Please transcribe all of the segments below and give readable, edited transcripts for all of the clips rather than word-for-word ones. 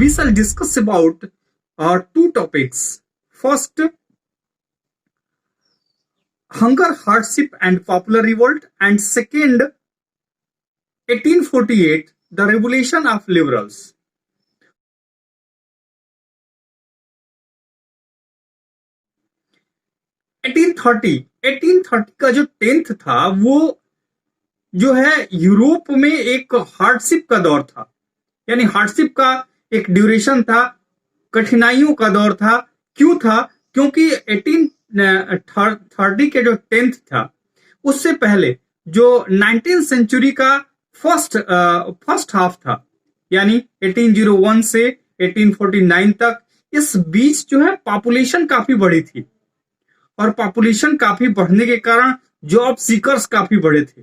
we shall discuss about two topics. First, hunger, hardship, and popular revolt, and second, 1848, the revolution of liberals. Eighteen thirty का जो 10th था वो जो है Europe में एक हार्डशिप का दौर था, यानी हार्डशिप का एक ड्यूरेशन था, कठिनाइयों का दौर था। क्यों था? क्योंकि 1830 के जो 10th था उससे पहले जो 19th सेंचुरी का फर्स्ट हाफ था, यानी 1801 से 1849 तक, इस बीच जो है पॉपुलेशन काफी बढ़ी थी और पॉपुलेशन काफी बढ़ने के कारण जॉब सीकर्स काफी बढ़े थे।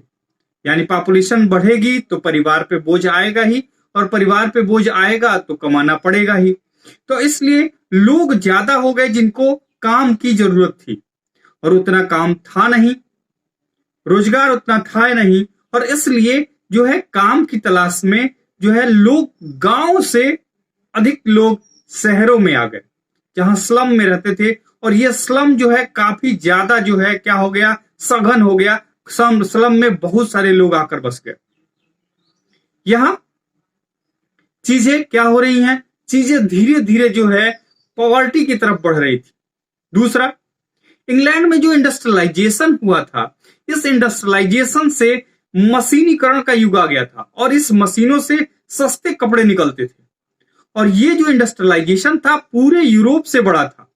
यानी पॉपुलेशन बढ़ेगी तो परिवार पे बोझ आएगा ही, और परिवार पे बोझ आएगा तो कमाना पड़ेगा ही। तो इसलिए लोग ज्यादा हो गए जिनको काम की जरूरत थी, और उतना काम था नहीं, रोजगार उतना था नहीं, और इसलिए जो है काम की तलाश में जो है लोग गांव से अधिक लोग शहरों में आ गए जहां स्लम में रहते थे। और ये स्लम जो है काफी ज्यादा जो है क्या हो गया, सघन हो गया। स्लम में बहुत सारे लोग आकर बस गए। यहां चीजें क्या हो रही हैं, चीजें धीरे धीरे जो है पॉवर्टी की तरफ बढ़ रही थी। दूसरा, इंग्लैंड में जो इंडस्ट्रियलाइजेशन हुआ था, इस इंडस्ट्रियलाइजेशन से मशीनीकरण का युग आ गया था, और इस मशीनों से सस्ते कपड़े निकलते थे। और ये जो इंडस्ट्रियलाइजेशन था पूरे यूरोप से बड़ा था,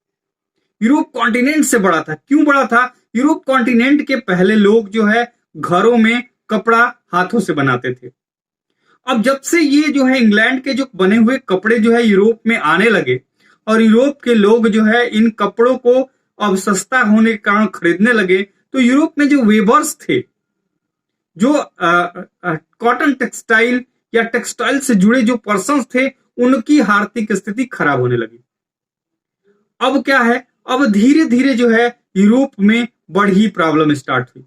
यूरोप कॉन्टिनेंट से बड़ा था। क्यों बड़ा था? यूरोप कॉन्टिनेंट के पहले लोग जो है घरों में कपड़ा हाथों से बनाते थे। अब जब से ये जो है इंग्लैंड के जो बने हुए कपड़े जो है यूरोप में आने लगे, और यूरोप के लोग जो है इन कपड़ों को अब सस्ता होने के कारण खरीदने लगे, तो यूरोप में जो वेबर्स थे, जो कॉटन टेक्सटाइल या टेक्सटाइल से जुड़े जो पर्सन्स थे, उनकी आर्थिक स्थिति खराब होने लगी। अब क्या है, अब धीरे धीरे जो है यूरोप में बड़ी प्रॉब्लम स्टार्ट हुई।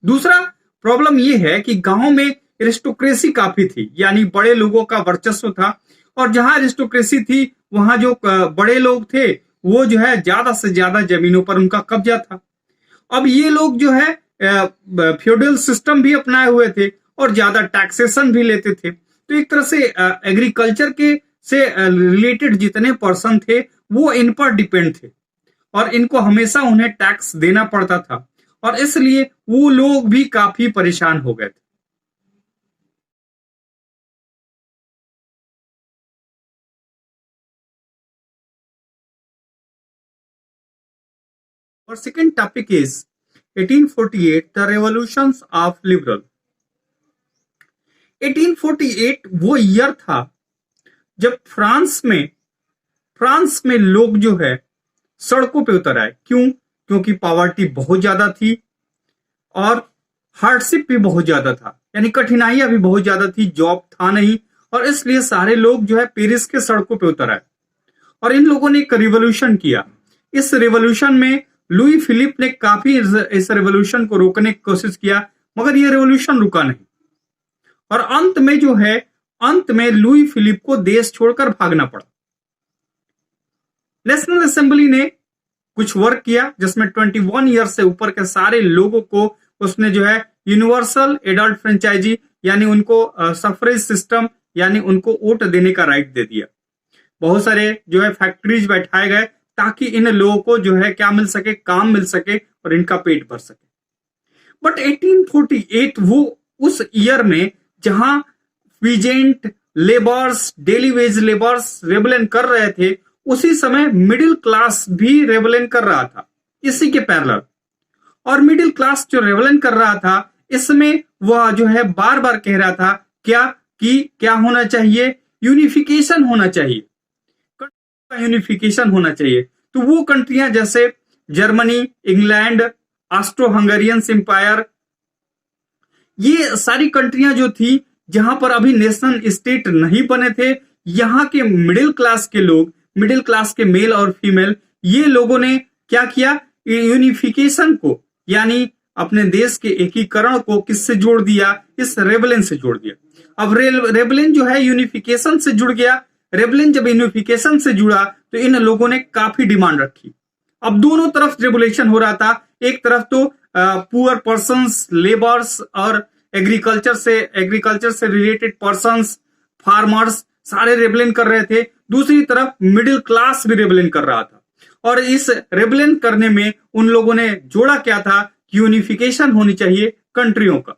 दूसरा प्रॉब्लम यह है कि गांव में एरिस्टोक्रेसी काफी थी, यानी बड़े लोगों का वर्चस्व था, और जहां एरिस्टोक्रेसी थी वहां जो बड़े लोग थे वो जो है ज्यादा से ज्यादा जमीनों पर उनका कब्जा था। अब ये लोग जो है फ्यूडल सिस्टम भी अपनाए हुए थे और ज्यादा टैक्सेशन भी लेते थे। तो एक तरह से एग्रीकल्चर के से रिलेटेड जितने पर्सन थे वो इन पर डिपेंड थे, और इनको हमेशा उन्हें टैक्स देना पड़ता था, और इसलिए वो लोग भी काफी परेशान हो गए थे। और second topic is 1848 the revolutions of liberal. 1848 वो ईयर था जब फ्रांस में लोग जो है सड़कों पे उतर आए। क्यों? क्योंकि पॉवर्टी बहुत ज्यादा थी और हार्डशिप भी बहुत ज्यादा था, यानी कठिनाइयां भी बहुत ज्यादा थी, जॉब था नहीं, और इसलिए सारे लोग जो है पेरिस के सड़कों पे उतर आए, और इन लोगों ने एक रिवॉल्यूशन किया। इस रिवॉल्यूशन में लुई फिलिप ने काफी इस रिवॉल्यूशन को रोकने की कोशिश किया, मगर यह रिवॉल्यूशन रुका नहीं, और अंत में लुई फिलिप को देश छोड़कर भागना पड़ा। नेशनल असेंबली ने कुछ वर्क किया जिसमें 21 ईयर से ऊपर के सारे लोगों को उसने जो है यूनिवर्सल एडल्ट फ्रेंचाइजी, यानी उनको सफरेज सिस्टम, यानी उनको वोट देने का राइट दे दिया। बहुत सारे जो है फैक्ट्रीज बैठाए गए ताकि इन लोगों को जो है क्या मिल सके, काम मिल सके और इनका पेट भर सके। बट 1848 वो उस ईयर में जहां peasant labours, daily veg labours rebellion कर रहे थे, उसी समय मिडिल क्लास भी रेबेलियन कर रहा था इसी के पैरेलल। और मिडिल क्लास जो रेबेलियन कर रहा था, इसमें वह जो है बार बार कह रहा था क्या होना चाहिए, यूनिफिकेशन होना चाहिए, यूनिफिकेशन होना चाहिए। तो वो कंट्रियां जैसे Germany, England, Austro Hungarian empire, ये सारी कंट्रियां जो थी जहां पर अभी नेशनल स्टेट नहीं बने थे, यहां के मिडिल क्लास के लोग, मिडिल क्लास के मेल और फीमेल, ये लोगों ने क्या किया, यूनिफिकेशन को, यानी अपने देश के एकीकरण को किससे जोड़ दिया, इस रेबेलियन से जोड़ दिया। अब रेबेलियन जो है यूनिफिकेशन से जुड़ गया। रेबेलियन जब यूनिफिकेशन से जुड़ा तो इन लोगों ने काफी डिमांड रखी। अब दोनों तरफ रेवोल्यूशन हो रहा था, एक तरफ तो पुअर पर्सन्स, लेबर्स और एग्रीकल्चर से रिलेटेड पर्सन्स, फार्मर्स सारे रेबेलियन कर रहे थे, दूसरी तरफ मिडिल क्लास भी रेबेलियन कर रहा था। और इस रेबेलियन करने में उन लोगों ने जोड़ा क्या था कि यूनिफिकेशन होनी चाहिए कंट्रियों का।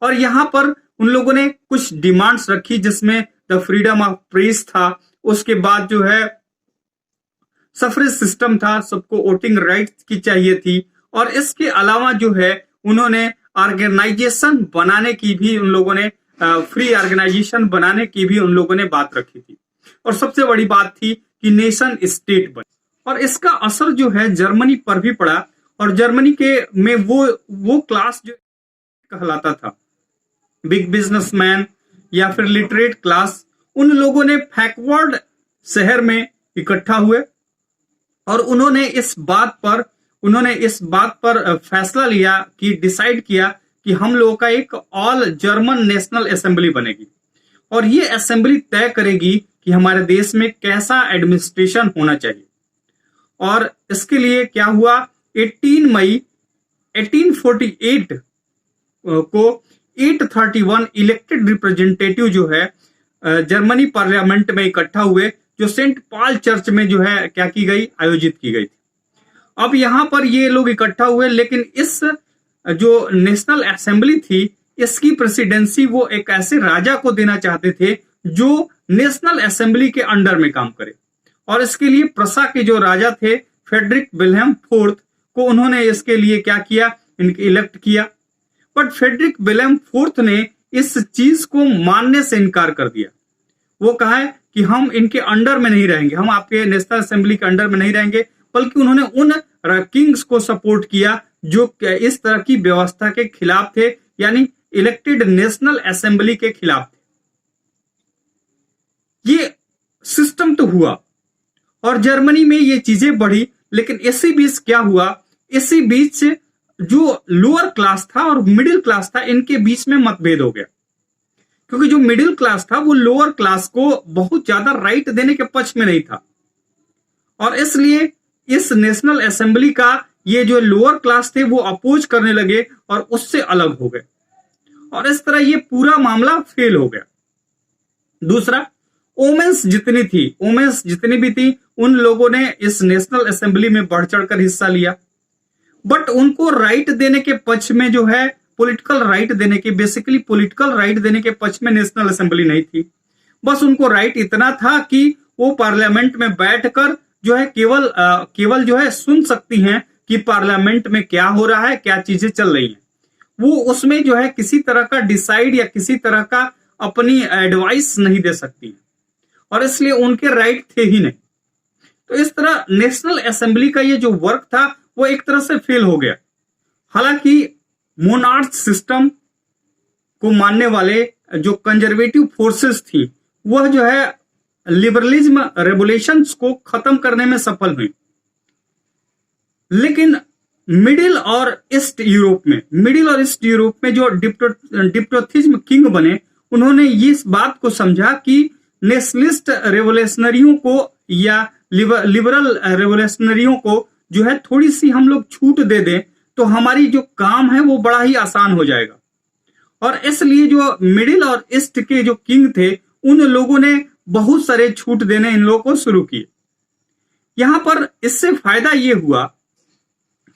और यहां पर उन लोगों ने कुछ डिमांड्स रखी जिसमें द फ्रीडम ऑफ प्रेस था, उसके बाद जो है सफरेज सिस्टम था, सबको वोटिंग राइट की चाहिए थी, और इसके अलावा जो है उन्होंने ऑर्गेनाइजेशन बनाने की भी उन लोगों ने फ्री ऑर्गेनाइजेशन बनाने की भी उन लोगों ने बात रखी थी। और सबसे बड़ी बात थी कि नेशन स्टेट बने। और इसका असर जो है जर्मनी पर भी पड़ा, और जर्मनी के में वो क्लास जो कहलाता था बिग बिजनेसमैन या फिर लिटरेट क्लास, उन लोगों ने बैकवर्ड शहर में इकट्ठा हुए और उन्होंने इस बात पर फैसला लिया कि डिसाइड किया कि हम लोगों का एक ऑल जर्मन नेशनल असेंबली बनेगी और ये असेंबली तय करेगी कि हमारे देश में कैसा एडमिनिस्ट्रेशन होना चाहिए। और इसके लिए क्या हुआ, 18 मई 1848 को 831 इलेक्टेड रिप्रेजेंटेटिव जो है जर्मनी पार्लियामेंट में इकट्ठा हुए, जो सेंट पॉल चर्च में जो है क्या की गई, आयोजित की गई थी। अब यहां पर ये लोग इकट्ठा हुए, लेकिन इस जो नेशनल असेंबली थी इसकी प्रेसिडेंसी वो एक ऐसे राजा को देना चाहते थे जो नेशनल असेंबली के अंडर में काम करे। और इसके लिए प्रसा के जो राजा थे फ्रेडरिक विल्हेम फोर्थ को उन्होंने इसके लिए क्या किया, इनके इलेक्ट किया। बट फ्रेडरिक विल्हेम फोर्थ ने इस चीज को मानने से इनकार कर दिया। वो कहा है कि हम इनके अंडर में नहीं रहेंगे, हम आपके नेशनल असेंबली के अंडर में नहीं रहेंगे, बल्कि उन्होंने उन किंग्स को सपोर्ट किया जो इस तरह की व्यवस्था के खिलाफ थे, यानी इलेक्टेड नेशनल असेंबली के खिलाफ थे। ये सिस्टम तो हुआ और जर्मनी में ये चीजें बढ़ी, लेकिन इसी बीच क्या हुआ, इसी बीच जो लोअर क्लास था और मिडिल क्लास था इनके बीच में मतभेद हो गया, क्योंकि जो मिडिल क्लास था वो लोअर क्लास को बहुत ज्यादा राइट देने के पक्ष में नहीं था, और इसलिए इस नेशनल असेंबली का ये जो लोअर क्लास थे वो अपोज करने लगे और उससे अलग हो गए, और इस तरह ये पूरा मामला फेल हो गया। दूसरा, वोमेन्स जितनी भी थी उन लोगों ने इस नेशनल असेंबली में बढ़ चढ़कर हिस्सा लिया, बट उनको राइट देने के पक्ष में जो है पॉलिटिकल राइट देने के पक्ष में नेशनल असेंबली नहीं थी। बस उनको राइट इतना था कि वो पार्लियामेंट में बैठकर जो है केवल जो है सुन सकती हैं कि पार्लियामेंट में क्या हो रहा है, क्या चीजें चल रही हैं। वो उसमें जो है किसी तरह का डिसाइड या किसी तरह का अपनी एडवाइस नहीं दे सकती, और इसलिए उनके राइट थे ही नहीं। तो इस तरह नेशनल असेंबली का ये जो वर्क था वो एक तरह से फेल हो गया। हालांकि मोनार्च सिस्टम को मानने वाले जो कंजर्वेटिव फोर्सेस थी वह जो है लिबरलिज्म रेवोल्यूशंस को खत्म करने में सफल हुई, लेकिन मिडिल और ईस्ट यूरोप में जो डिप्टोथिज्म किंग बने, उन्होंने इस बात को समझा कि नेशनलिस्ट रेवोल्यूशनरियों को या लिबरल रेवोल्यूशनरियों को जो है थोड़ी सी हम लोग छूट दे दें तो हमारी जो काम है वो बड़ा ही आसान हो जाएगा। और इसलिए जो मिडिल और ईस्ट के जो किंग थे उन लोगों ने बहुत सारे छूट देने इन लोगों को शुरू किए। यहां पर इससे फायदा ये हुआ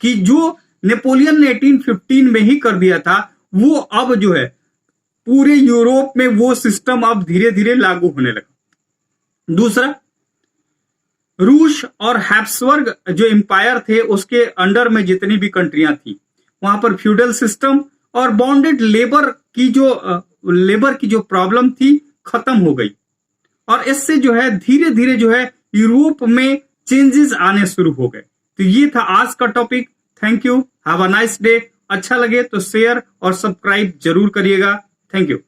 कि जो नेपोलियन ने 1815 में ही कर दिया था वो अब जो है पूरे यूरोप में वो सिस्टम अब धीरे धीरे लागू होने लगा। दूसरा, रूस और हैब्सबर्ग जो एम्पायर थे उसके अंडर में जितनी भी कंट्रियां थी वहां पर फ्यूडल सिस्टम और बॉन्डेड लेबर की जो प्रॉब्लम थी खत्म हो गई, और इससे जो है धीरे धीरे जो है यूरोप में चेंजेस आने शुरू हो गए। तो ये था आज का topic. Thank you, have a nice day. अच्छा लगे तो शेयर और सब्सक्राइब जरूर करिएगा। Thank you.